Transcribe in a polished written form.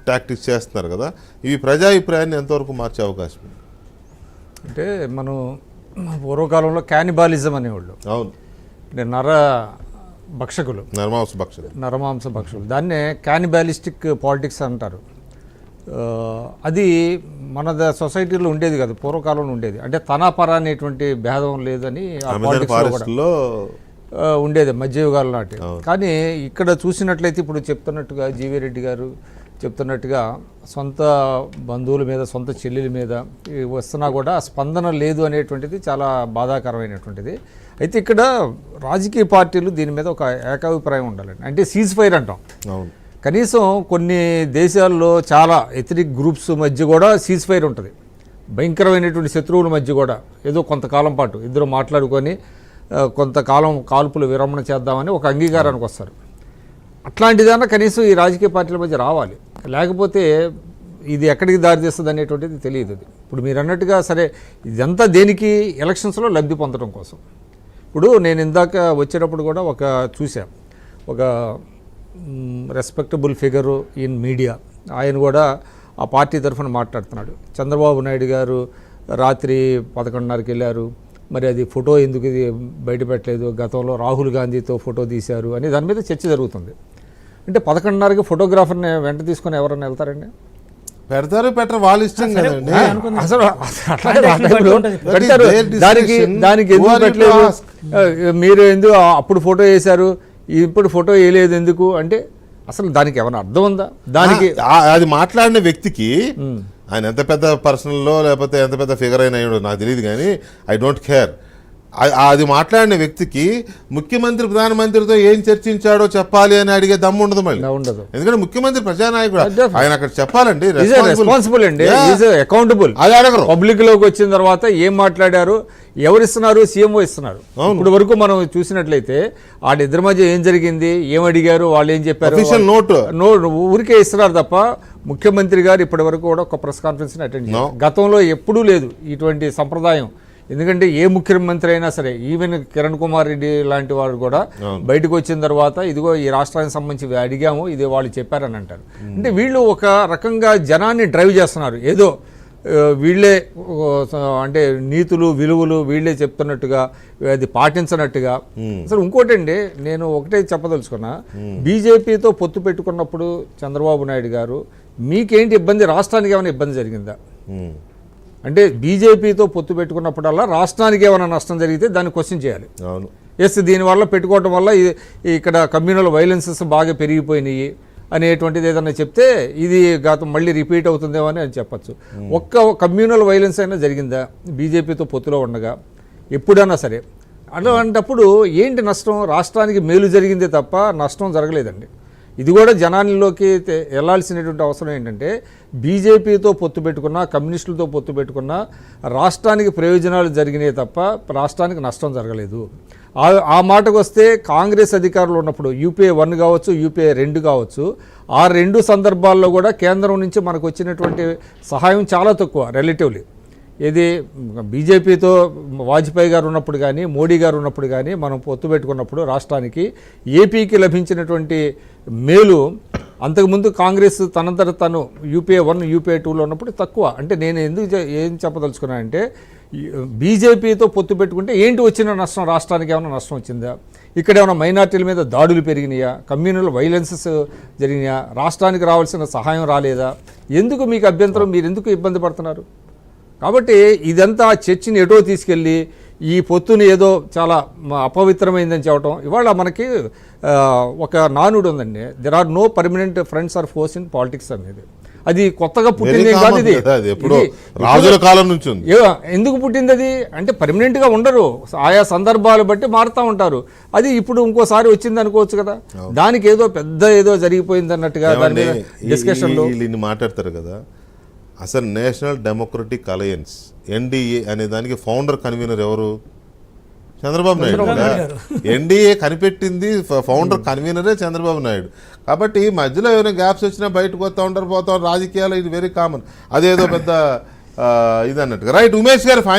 Tactics చేస్తున్నారు కదా, ఇవి ప్రజాభిప్రాయాన్ని ఎంతవరకు మార్చే అవకాశం ఉంది? అంటే మనం పూర్వకాలంలో క్యానిబాలిజం అనేవాళ్ళు. అవును, అంటే భక్షకులు, నరమాంస భక్షకులు, దాన్నే క్యానిబాలిస్టిక్ పాలిటిక్స్ అంటారు. అది మన సొసైటీలో ఉండేది కాదు, పూర్వకాలంలో ఉండేది. అంటే తనాపర అనేటువంటి భేదం లేదని ఆ పాలిటిక్స్లో ఉండేది మధ్యయుగాల నాటి. కానీ ఇక్కడ చూసినట్లయితే ఇప్పుడు చెప్తున్నట్టుగా జీవీ రెడ్డి గారు చెప్తున్నట్టుగా సొంత బంధువుల మీద, సొంత చెల్లెల మీద వస్తున్నా కూడా స్పందన లేదు అనేటువంటిది చాలా బాధాకరమైనటువంటిది. అయితే ఇక్కడ రాజకీయ పార్టీలు దీని మీద ఒక ఏకాభిప్రాయం ఉండాలండి. అంటే సీజ్ ఫైర్ అంటాం. అవును, కనీసం కొన్ని దేశాల్లో చాలా ఎథనిక్ గ్రూప్స్ మధ్య కూడా సీజ్ ఫైర్ ఉంటుంది. భయంకరమైనటువంటి శత్రువుల మధ్య కూడా ఏదో కొంతకాలం పాటు ఇద్దరు మాట్లాడుకొని కొంతకాలం కాల్పులు విరమణ చేద్దామని ఒక అంగీకారానికి వస్తారు. అట్లాంటిదన్నా కనీసం ఈ రాజకీయ పార్టీల మధ్య రావాలి. లేకపోతే ఇది ఎక్కడికి దారితీస్తుంది అనేటువంటిది తెలియదు. ఇప్పుడు మీరు అన్నట్టుగా సరే ఇదంతా దేనికి, ఎలక్షన్స్లో లబ్ధి పొందడం కోసం. ఇప్పుడు నేను ఇందాక వచ్చేటప్పుడు కూడా చూసాను ఒక రెస్పెక్టబుల్ ఫిగరు ఇన్ మీడియా, ఆయన కూడా ఆ పార్టీ తరఫున మాట్లాడుతున్నాడు. చంద్రబాబు నాయుడు గారు రాత్రి 11:30కి వెళ్ళారు, మరి అది ఫోటో ఎందుకు ఇది బయటపెట్టలేదు, గతంలో రాహుల్ గాంధీతో ఫోటో తీశారు అని దాని మీద చర్చ జరుగుతుంది. అంటే 11:30కి ఫోటోగ్రాఫర్ని వెంట తీసుకొని ఎవరన్నా వెళ్తారండి? పెడతారు, పెట్టరు, వాళ్ళ ఇష్టం కదండి. అసలు దానికి ఎందుకు పెట్టలేదు, మీరు ఎందుకు అప్పుడు ఫోటో వేశారు ఇప్పుడు ఫోటో వేయలేదు ఎందుకు అంటే అసలు దానికి ఏమైనా అర్థం ఉందా? దానికి అది మాట్లాడిన వ్యక్తికి ఆయన ఎంత పెద్ద పర్సనల్లో లేకపోతే ఎంత పెద్ద ఫిగర్ అయినా నాకు తెలియదు, కానీ ఐ డోంట్ కేర్. అది మాట్లాడిన వ్యక్తికి ముఖ్యమంత్రి ప్రధానమంత్రితో ఏం చర్చించాడో చెప్పాలి అని అడిగే దమ్ము ఉండదు మళ్ళీ. ఉండదు, ఎందుకంటే ముఖ్యమంత్రి ప్రజానాయకుడు, ఆయన అక్కడ చెప్పాలండి, రెస్పాన్సిబుల్ అండి, అకౌంటబుల్. అది అడగరు. పబ్లిక్ లోకి వచ్చిన తర్వాత ఏం మాట్లాడారు, ఎవరిస్తున్నారు, సీఎంఓ ఇస్తున్నారు. ఇప్పుడు వరకు మనం చూసినట్లయితే వాళ్ళిద్దరి మధ్య ఏం జరిగింది, ఏం అడిగారు, వాళ్ళు ఏం చెప్పారు, నోట్ ఊరికే ఇస్తున్నారు తప్ప ముఖ్యమంత్రి గారు ఇప్పటి వరకు కూడా ఒక ప్రెస్ కాన్ఫరెన్స్ అటెండ్ చేశారు. గతంలో ఎప్పుడూ లేదు ఇటువంటి సంప్రదాయం. ఎందుకంటే ఏ ముఖ్యమంత్రి అయినా సరే, ఈవెన్ కిరణ్ కుమార్ రెడ్డి లాంటి వారు కూడా బయటకు వచ్చిన తర్వాత ఇదిగో ఈ రాష్ట్రానికి సంబంధించి అడిగాము, ఇది వాళ్ళు చెప్పారని అంటారు. అంటే వీళ్ళు ఒక రకంగా జనాన్ని డ్రైవ్ చేస్తున్నారు. ఏదో వీళ్ళే అంటే నీతులు విలువలు వీళ్ళే చెప్తున్నట్టుగా, అది పాటించనట్టుగా. అసలు ఇంకోటండి, నేను ఒకటే చెప్పదలుచుకున్నా, బీజేపీతో పొత్తు పెట్టుకున్నప్పుడు చంద్రబాబు నాయుడు గారు మీకేంటి ఇబ్బంది, రాష్ట్రానికి ఏమైనా ఇబ్బంది జరిగిందా? అంటే బీజేపీతో పొత్తు పెట్టుకున్నప్పుడల్లా రాష్ట్రానికి ఏమైనా నష్టం జరిగితే దాన్ని క్వశ్చన్ చేయాలి. దీనివల్ల పెట్టుకోవటం వల్ల ఇక్కడ కమ్యూనల్ వైలెన్సెస్ బాగా పెరిగిపోయినాయి అనేటువంటిది ఏదన్నా చెప్తే ఇది మళ్ళీ రిపీట్ అవుతుందేమో అని చెప్పచ్చు. ఒక్క కమ్యూనల్ వైలెన్స్ అయినా జరిగిందా బీజేపీతో పొత్తులో ఉండగా ఎప్పుడైనా సరే? అలాంటప్పుడు ఏంటి నష్టం? రాష్ట్రానికి మేలు జరిగిందే తప్ప నష్టం జరగలేదండి. ఇది కూడా జనాల్లోకి వెళ్లాల్సినటువంటి అవసరం ఏంటంటే, బీజేపీతో పొత్తు పెట్టుకున్నా, కమ్యూనిస్టులతో పొత్తు పెట్టుకున్నా రాష్ట్రానికి ప్రయోజనాలు జరిగినాయి తప్ప రాష్ట్రానికి నష్టం జరగలేదు. ఆ మాటకు వస్తే కాంగ్రెస్ అధికారులు ఉన్నప్పుడు యూపీఏ 1 కావచ్చు, యూపీఏ 2 కావచ్చు, ఆ 2 సందర్భాల్లో కూడా కేంద్రం నుంచి మనకు వచ్చినటువంటి సహాయం చాలా తక్కువ రిలేటివ్లీ. ఇది బీజేపీతో వాజ్పేయి గారు ఉన్నప్పుడు కానీ, మోడీ గారు ఉన్నప్పుడు కానీ మనం పొత్తు పెట్టుకున్నప్పుడు రాష్ట్రానికి, ఏపీకి లభించినటువంటి మేలు అంతకుముందు కాంగ్రెస్ తనంతట తను యూపీఏ 1, యూపీఏ 2లో ఉన్నప్పుడు తక్కువ. అంటే నేను ఏం చెప్పదలుచుకున్నానంటే, బీజేపీతో పొత్తు పెట్టుకుంటే ఏంటి వచ్చిన నష్టం, రాష్ట్రానికి ఏమైనా నష్టం వచ్చిందా? ఇక్కడ ఏమైనా మైనార్టీల మీద దాడులు పెరిగినాయా, కమ్యూనల్ వైలెన్సెస్ జరిగినాయా, రాష్ట్రానికి రావాల్సిన సహాయం రాలేదా? ఎందుకు మీకు అభ్యంతరం, మీరు ఎందుకు ఇబ్బంది పడుతున్నారు? కాబట్టి ఇదంతా చర్చని ఎటో తీసుకెళ్ళి ఈ పొత్తుని ఏదో చాలా అపవిత్రమైందని చెప్పడం. ఇవాళ మనకి ఒక నానుడు ఉందండి, there are no permanent friends or foes in politics అనేది. అది కొత్తగా పుట్టింది కాదు, ఇది రాజుల కాలం నుంచి. ఎందుకు పుట్టింది అది అంటే, పర్మనెంట్గా ఉండరు, ఆయా సందర్భాలు బట్టి మారుతూ ఉంటారు. అది ఇప్పుడు ఇంకోసారి వచ్చింది అనుకోవచ్చు కదా, దానికి ఏదో జరిగిపోయింది అన్నట్టుగా దాని మీద డిస్కషన్లో మాట్లాడతారు కదా. అసలు నేషనల్ డెమోక్రటిక్ అలయన్స్ ఎన్డీఏ అనే దానికి ఫౌండర్ కన్వీనర్ ఎవరు? చంద్రబాబు నాయుడు. ఎన్డీఏ కనిపెట్టింది, ఫౌండర్ కన్వీనరే చంద్రబాబు నాయుడు. కాబట్టి మధ్యలో ఏమైనా గ్యాప్స్ వచ్చినా బయటకు వస్తూ ఉంటారు, పోతా ఉంటారు. రాజకీయాలు ఇది వెరీ కామన్. అదేదో పెద్ద ఇది అన్నట్టుగా. రైట్, ఉమేష్ గారు ఫైనల్